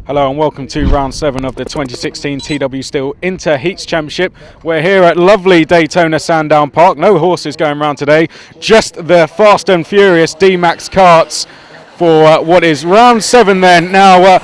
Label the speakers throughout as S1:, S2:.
S1: Hello and welcome to round 7 of the 2016 TW Steel Inter Heats Championship. We're here at lovely Daytona Sandown Park. No horses going around today, just the fast and furious DMAX karts for what is round 7 then. Now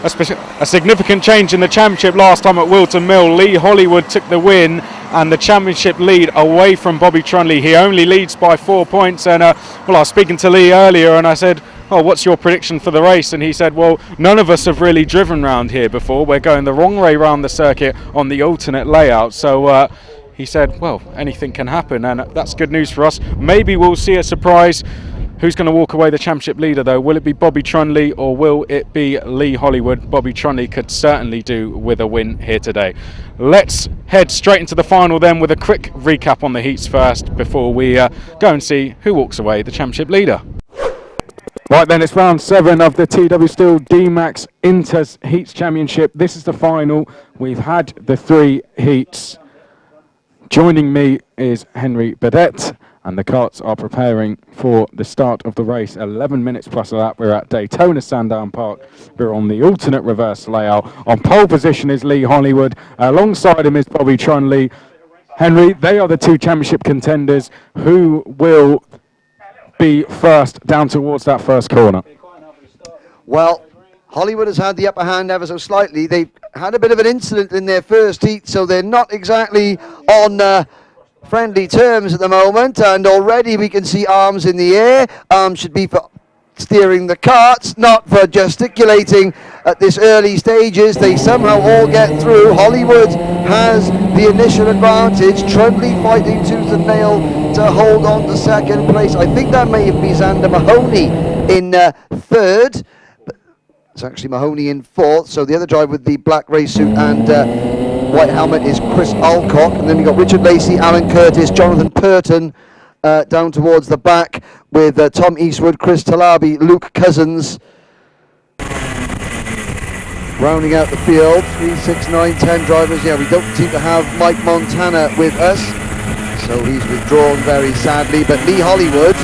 S1: a significant change in the championship last time at Wilton Mill. Lee Hollywood took the win and the championship lead away from Bobby Trunley. He only leads by 4 points, and I was speaking to Lee earlier and I said, "Oh, what's your prediction for the race?" And he said, "Well, none of us have really driven round here before. We're going the wrong way round the circuit on the alternate layout." So he said, well, anything can happen, and that's good news for us. Maybe we'll see a surprise. Who's going to walk away the championship leader, though? Will it be Bobby Trunley or will it be Lee Hollywood? Bobby Trunley could certainly do with a win here today. Let's head straight into the final then with a quick recap on the heats first before we go and see who walks away the championship leader. Right then, it's round 7 of the TW Steel DMAX Inter Heats Championship. This is the final. We've had the 3 heats. Joining me is Henry Bedette, and the karts are preparing for the start of the race. 11 minutes plus a lap. We're at Daytona Sandown Park. We're on the alternate reverse layout. On pole position is Lee Hollywood. Alongside him is Bobby Trunley. Henry, they are the 2 championship contenders. Who will be first down towards that first corner?
S2: Well, Hollywood has had the upper hand ever so slightly. They've had a bit of an incident in their first heat, so they're not exactly on friendly terms at the moment, and already we can see arms in the air. Arms should be for steering the karts, not for gesticulating at this early stages. They somehow all get through. Hollywood has the initial advantage. Trunley fighting tooth and nail to hold on to second place. I think that may have been Xander Mahoney in third. It's actually Mahoney in fourth. So the other driver with the black race suit and white helmet is Chris Alcock. And then we got Richard Lacey, Alan Curtis, Jonathan Purton down towards the back with Tom Eastwood, Chris Talabi, Luke Cousins. Rounding out the field, 3, 6, 9, 10 drivers. Yeah, we don't seem to have Mike Montana with us, so he's withdrawn very sadly. But Lee Hollywood,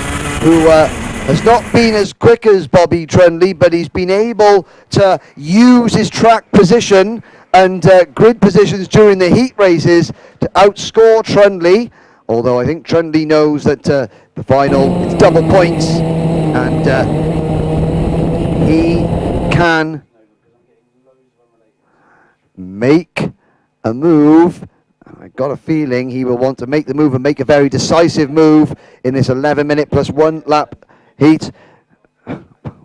S2: who has not been as quick as Bobby Trunley, but he's been able to use his track position and grid positions during the heat races to outscore Trunley. Although I think Trunley knows that the final, it's double points, and he can make a move. I got a feeling he will want to make the move and make a very decisive move in this 11-minute plus 1 lap heat.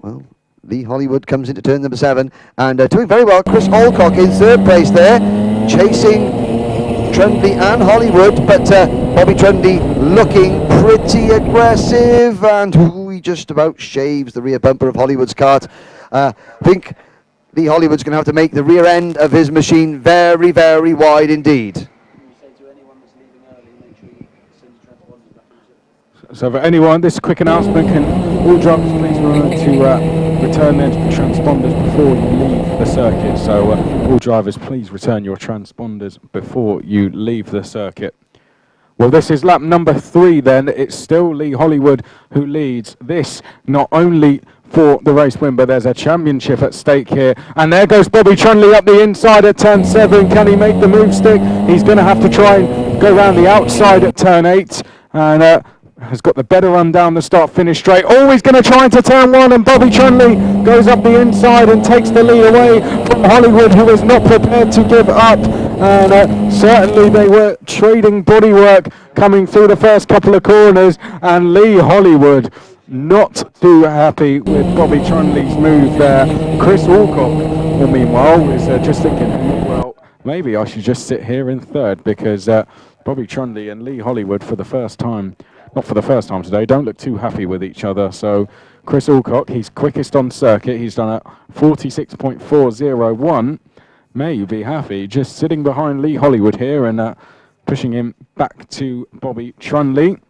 S2: Well, Lee Hollywood comes into turn number 7 and doing very well. Chris Alcock in third place there, chasing Trunley and Hollywood, but Bobby Trunley looking pretty aggressive, and he just about shaves the rear bumper of Hollywood's kart. I think Lee Hollywood's going to have to make the rear end of his machine very, very wide indeed.
S1: So for anyone, this quick announcement, can all drivers please remember to return their transponders before you leave the circuit. So all drivers please return your transponders before you leave the circuit. Well, this is lap number 3 then. It's still Lee Hollywood who leads this, not only for the race win, but there's a championship at stake here. And there goes Bobby Trunley up the inside at turn 7. Can he make the move stick? He's going to have to try and go around the outside at turn 8. And has got the better run down the start-finish straight. Always going to try into turn 1, and Bobby Trunley goes up the inside and takes the lead away from Hollywood, who is not prepared to give up. And certainly they were trading bodywork coming through the first couple of corners, and Lee Hollywood not too happy with Bobby Trunley's move there. Chris Alcock, meanwhile, is just thinking, well, maybe I should just sit here in third, because Bobby Trunley and Lee Hollywood for the first time, not for the first time today, don't look too happy with each other. So Chris Alcock, he's quickest on circuit. He's done a 46.401. May you be happy just sitting behind Lee Hollywood here and pushing him back to Bobby Trunley.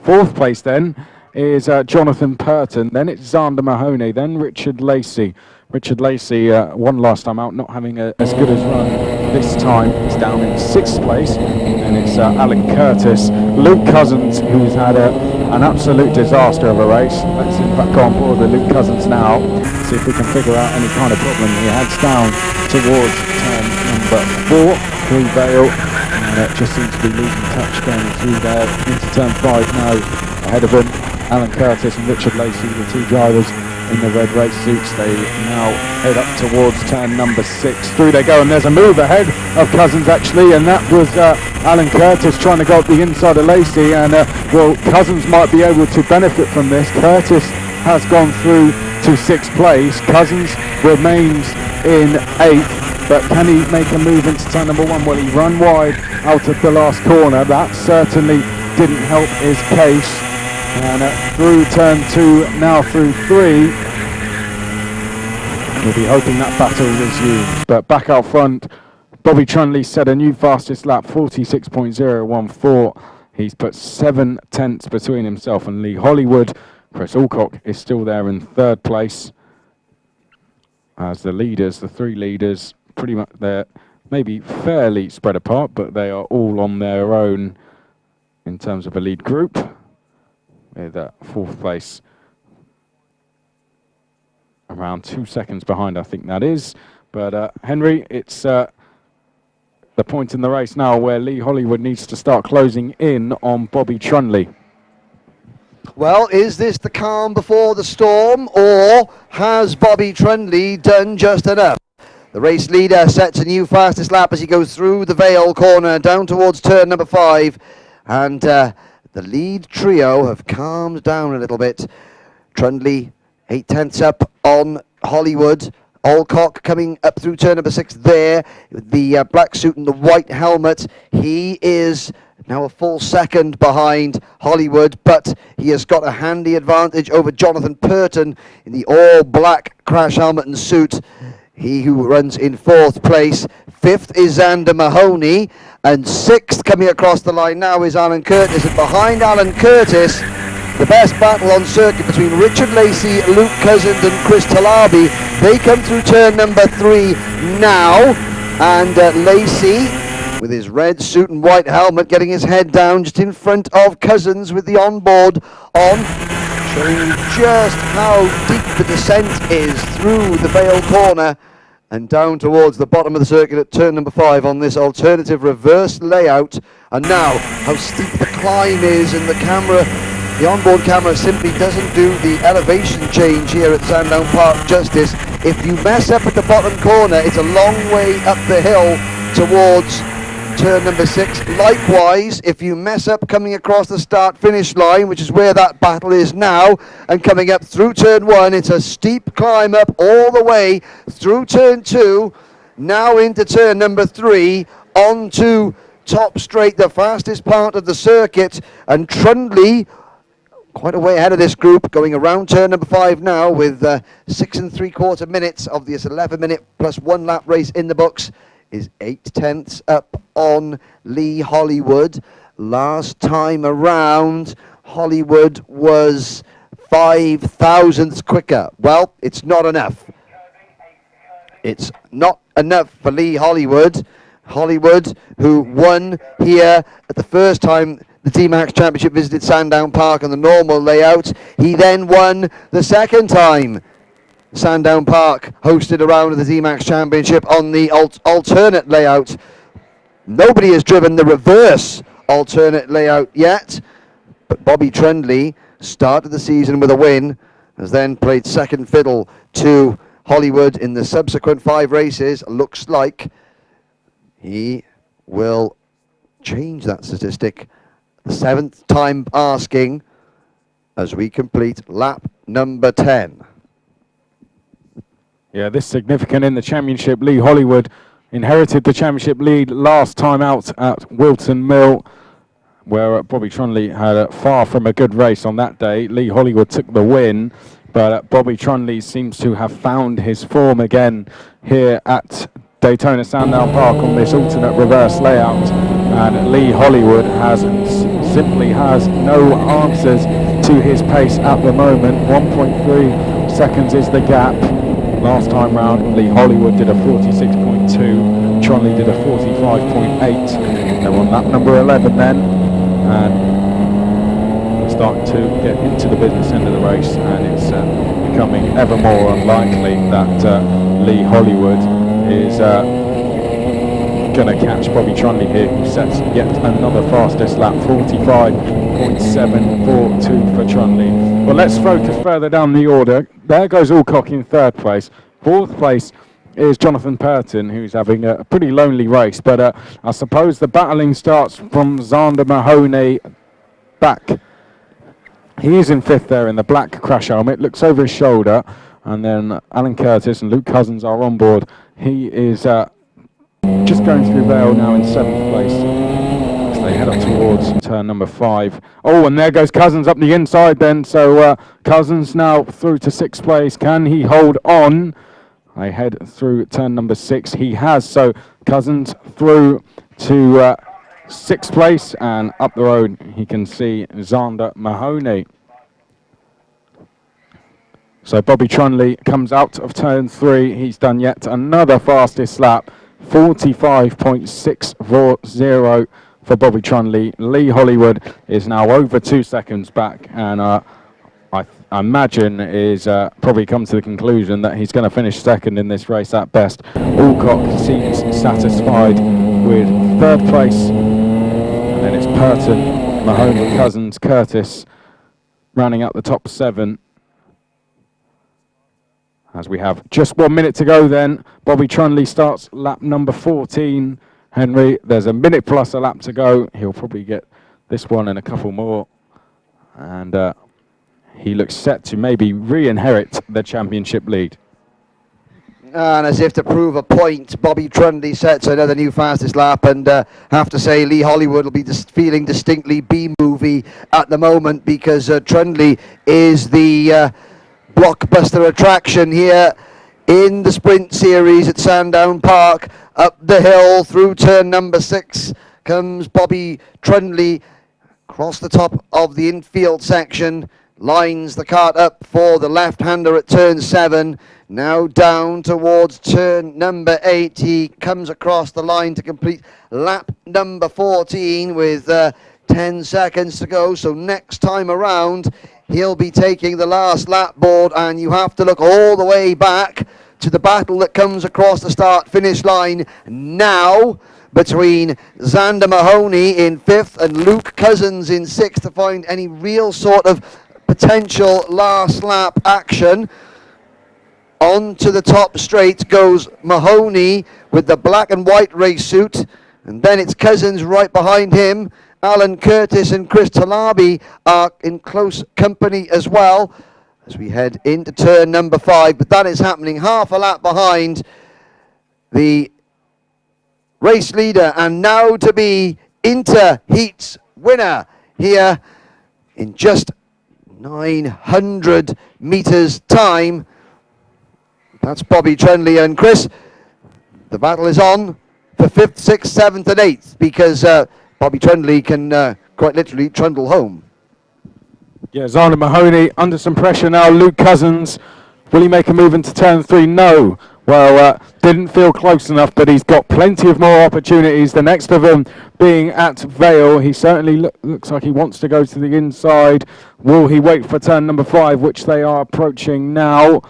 S1: 4th place then is Jonathan Purton. Then it's Xander Mahoney. Then Richard Lacey. Richard Lacey won last time out, not having as good a run this time. He's down in 6th place. And it's Alan Curtis. Luke Cousins, who's had a an absolute disaster of a race. Let's in fact go on board with Luke Cousins now, see if we can figure out any kind of problem. He heads down towards turn number 4 through Vale, and it just seems to be losing touch going through there into turn 5 now. Ahead of him, Alan Curtis and Richard Lacey, the two drivers in the red race suits. They now head up towards turn number 6. Through they go, and there's a move ahead of Cousins actually, and that was Alan Curtis trying to go up the inside of Lacey, and well, Cousins might be able to benefit from this. Curtis has gone through to 6th place. Cousins remains in 8th, but can he make a move into turn number 1? Well, he ran wide out of the last corner. That certainly didn't help his case. And through turn 2, now through 3, we'll be hoping that battle resumes. But back out front, Bobby Trunley set a new fastest lap, 46.014. He's put 7 tenths between himself and Lee Hollywood. Chris Alcock is still there in 3rd place. As the leaders, the 3 leaders, pretty much they're maybe fairly spread apart, but they are all on their own in terms of a lead group. With 4th place around 2 seconds behind, I think that is. But Henry, it's the point in the race now where Lee Hollywood needs to start closing in on Bobby Trunley.
S2: Well, is this the calm before the storm, or has Bobby Trunley done just enough? The race leader sets a new fastest lap as he goes through the Vale corner down towards turn number 5, and the lead trio have calmed down a little bit. Trundley 8 tenths up on Hollywood. Alcock coming up through turn number 6 there with the black suit and the white helmet. He is now a full second behind Hollywood, but he has got a handy advantage over Jonathan Purton in the all-black crash helmet and suit. He who runs in 4th place. 5th is Xander Mahoney, and 6th coming across the line now is Alan Curtis. And behind Alan Curtis, the best battle on circuit between Richard Lacey, Luke Cousins and Chris Talabi. They come through turn number 3 now, and Lacey, with his red suit and white helmet, getting his head down just in front of Cousins with the onboard on, showing just how deep the descent is through the Vale corner and down towards the bottom of the circuit at turn number 5 on this alternative reverse layout. And now how steep the climb is, and the onboard camera simply doesn't do the elevation change here at Sandown Park justice. If you mess up at the bottom corner, it's a long way up the hill towards turn number 6. Likewise, if you mess up coming across the start-finish line, which is where that battle is now, and coming up through turn 1, it's a steep climb up all the way through turn 2, now into turn number 3, onto top straight, the fastest part of the circuit, and Trundley quite a way ahead of this group, going around turn number 5 now with 6 3/4 minutes of this 11-minute plus 1 lap race in the books. Is 8 tenths up on Lee Hollywood. Last time around, Hollywood was 5 thousandths quicker. Well, it's not enough. It's not enough for Lee Hollywood. Hollywood, who won here at the first time the DMAX Championship visited Sandown Park on the normal layout. He then won the second time Sandown Park hosted a round of the DMAX Championship on the alternate layout. Nobody has driven the reverse alternate layout yet, but Bobby Trundley started the season with a win, has then played second fiddle to Hollywood in the subsequent 5 races. Looks like he will change that statistic. The 7th time asking as we complete lap number 10.
S1: Yeah, this significant in the championship. Lee Hollywood inherited the championship lead last time out at Wilton Mill, where Bobby Trunley had far from a good race on that day. Lee Hollywood took the win, but Bobby Trunley seems to have found his form again here at Daytona Sandown Park on this alternate reverse layout, and Lee Hollywood simply has no answers to his pace at the moment. 1.3 seconds is the gap. Last time round, Lee Hollywood did a 46.2, Trunley did a 45.8. They're on lap number 11 then, and it's starting to get into the business end of the race, and it's becoming ever more unlikely that Lee Hollywood is going to catch Bobby Trunley here, who sets yet another fastest lap, 45.742 for Trunley. Well, let's focus further down the order. There goes Alcock in third place. Fourth place is Jonathan Purton, who's having a pretty lonely race, but I suppose the battling starts from Xander Mahoney back. He is in fifth there in the black crash helmet, looks over his shoulder, and then Alan Curtis and Luke Cousins are on board. He is just going through Vale now in seventh place as they head up towards turn number 5. Oh, and there goes Cousins up the inside then, so Cousins now through to sixth place. Can he hold on? I head through turn number 6. He has, so Cousins through to sixth place, and up the road he can see Xander Mahoney. So Bobby Trunley comes out of turn 3. He's done yet another fastest lap, 45.640 for Bobby Trunley. Lee Hollywood is now over 2 seconds back, and I imagine is probably come to the conclusion that he's going to finish second in this race at best. Alcock seems satisfied with third place, and then it's Purton, Mahoney, Cousins, Curtis rounding up the top 7. As we have just 1 minute to go then, Bobby Trunley starts lap number 14. Henry, there's a minute plus a lap to go. He'll probably get this one and a couple more. And he looks set to maybe re-inherit the championship lead.
S2: And as if to prove a point, Bobby Trunley sets another new fastest lap, and have to say Lee Hollywood will be feeling distinctly B-movie at the moment, because Trunley is the blockbuster attraction here in the sprint series at Sandown Park. Up the hill through turn number 6 comes Bobby Trunley, across the top of the infield section, lines the kart up for the left-hander at turn 7. Now down towards turn number 8. He comes across the line to complete lap number 14 with 10 seconds to go. So next time around, he'll be taking the last lap board, and you have to look all the way back to the battle that comes across the start-finish line now between Xander Mahoney in 5th and Luke Cousins in 6th to find any real sort of potential last lap action. On to the top straight goes Mahoney with the black and white race suit, and then it's Cousins right behind him. Alan Curtis and Chris Talabi are in close company as well as we head into turn number 5, but that is happening half a lap behind the race leader, and now to be Inter Heats winner here in just 900 meters time. That's Bobby Trunley, and Chris, the battle is on for 5th, 6th, 7th and 8th, because Bobby Trunley can quite literally trundle home.
S1: Yeah, Xander Mahoney under some pressure now. Luke Cousins, will he make a move into turn 3? No. Well, didn't feel close enough, but he's got plenty of more opportunities. The next of them being at Vale. He certainly looks like he wants to go to the inside. Will he wait for turn number 5, which they are approaching now?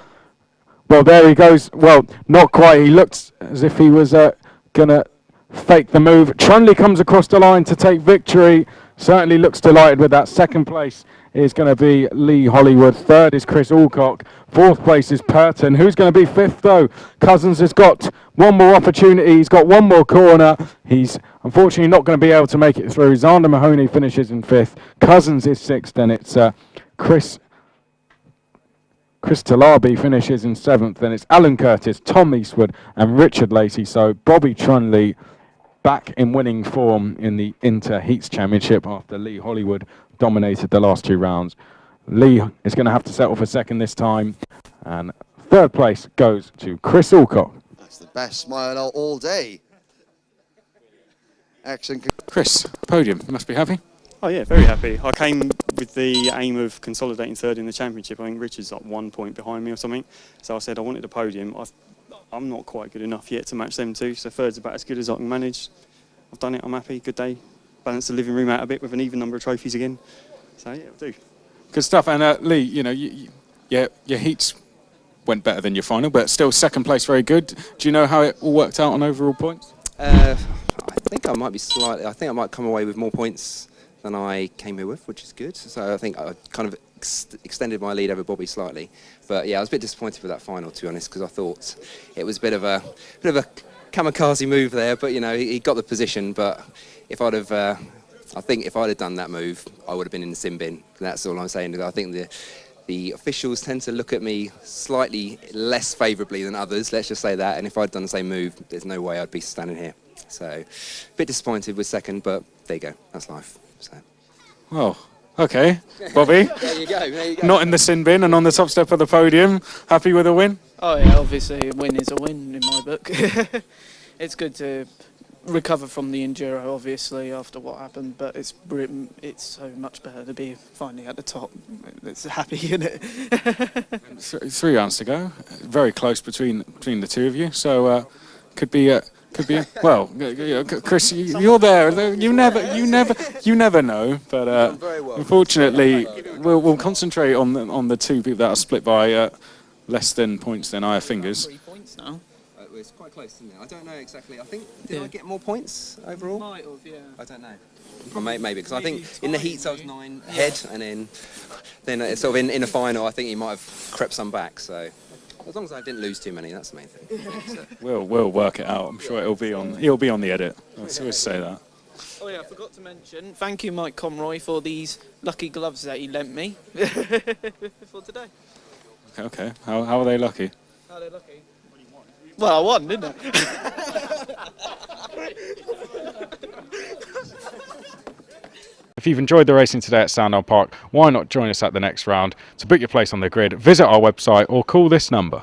S1: Well, there he goes. Well, not quite. He looks as if he was going to fake the move. Trunley comes across the line to take victory. Certainly looks delighted with that. Second place is going to be Lee Hollywood. Third is Chris Alcock. Fourth place is Purton. Who's going to be fifth though? Cousins has got one more opportunity. He's got one more corner. He's unfortunately not going to be able to make it through. Xander Mahoney finishes in 5th. Cousins is 6th, and it's Chris Talabi finishes in 7th. Then it's Alan Curtis, Tom Eastwood and Richard Lacey. So Bobby Trunley back in winning form in the Inter Heats Championship after Lee Hollywood dominated the last 2 rounds. Lee is going to have to settle for second this time, and third place goes to Chris Alcock.
S2: That's the best smile all day. Excellent.
S1: Chris, podium, you must be happy?
S3: Oh yeah, very happy. I came with the aim of consolidating third in the championship. I think Richard's like 1 point behind me or something. So I said I wanted a podium. I'm not quite good enough yet to match them two, so third's about as good as I can manage. I've done it, I'm happy, good day. Balanced the living room out a bit with an even number of trophies again. So yeah, we'll do.
S1: Good stuff. And Lee, you know, your heats went better than your final, but still second place, very good. Do you know how it all worked out on overall points?
S4: I think I might be slightly. I think I might come away with more points than I came here with, which is good. So I think I kind of extended my lead over Bobby slightly. But yeah, I was a bit disappointed with that final, to be honest, because I thought it was a bit of a kamikaze move there. But you know, he got the position. But if I'd have, I think if I'd have done that move, I would have been in the sin bin. That's all I'm saying. I think the officials tend to look at me slightly less favourably than others, let's just say that, and if I'd done the same move, there's no way I'd be standing here. So, a bit disappointed with second, but there you go, that's life. So.
S1: Well, okay. Bobby?
S4: There you go.
S1: Not in the sin bin and on the top step of the podium. Happy with a win?
S5: Oh yeah, obviously a win is a win in my book. It's good to recover from the enduro, obviously, after what happened, but it's so much better to be finally at the top. It's happy, isn't it?
S1: 3 rounds to go. Very close between the two of you. So could be well, Chris, you're there. You never know. But unfortunately, we'll concentrate on the two people that are split by less than points than our fingers.
S5: 3 points now.
S4: It's quite close, isn't it? I don't know exactly. I think, did I get more points overall?
S5: Might have, yeah.
S4: I don't know. Or maybe, because I think in the heats I was 9 ahead, and then sort of in the final, I think he might have crept some back. So as long as I didn't lose too many, that's the main thing. So.
S1: We'll work it out. I'm sure he'll be on the edit. Let's always say that.
S5: Oh yeah, I forgot to mention, thank you Mike Conroy for these lucky gloves that he lent me for today.
S1: Okay. How are they lucky?
S5: How are they lucky? Well, I won, didn't I?
S1: If you've enjoyed the racing today at Sandown Park, why not join us at the next round? To book your place on the grid, visit our website or call this number.